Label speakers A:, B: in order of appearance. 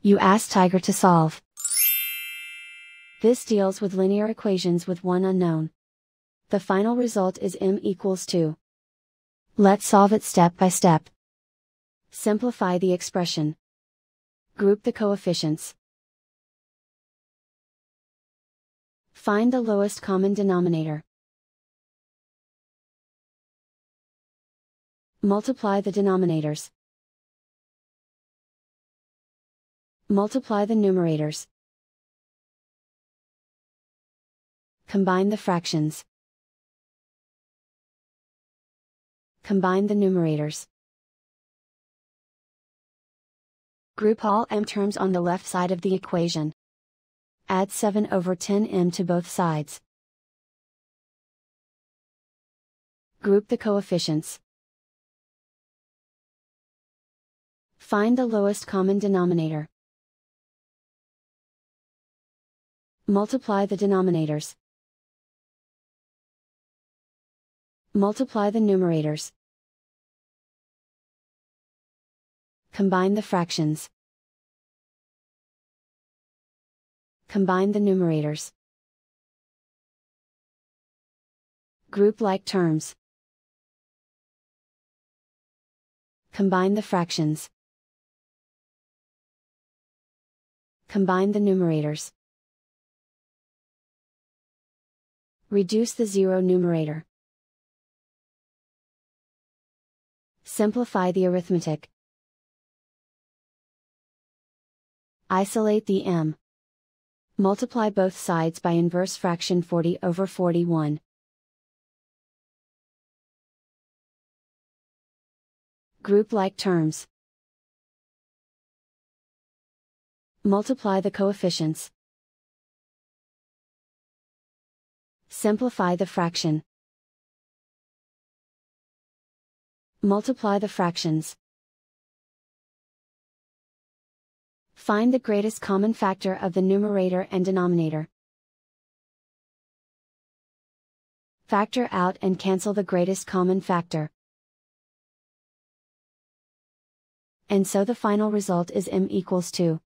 A: You ask Tiger to solve. This deals with linear equations with one unknown. The final result is m equals 2. Let's solve it step by step. Simplify the expression. Group the coefficients. Find the lowest common denominator. Multiply the denominators. Multiply the numerators. Combine the fractions. Combine the numerators. Group all m terms on the left side of the equation. Add 7/10m to both sides. Group the coefficients. Find the lowest common denominator. Multiply the denominators. Multiply the numerators. Combine the fractions. Combine the numerators. Group like terms. Combine the fractions. Combine the numerators. Reduce the zero numerator. Simplify the arithmetic. Isolate the m. Multiply both sides by inverse fraction 40/41. Group like terms. Multiply the coefficients. Simplify the fraction. Multiply the fractions. Find the greatest common factor of the numerator and denominator. Factor out and cancel the greatest common factor. And so the final result is m equals 2.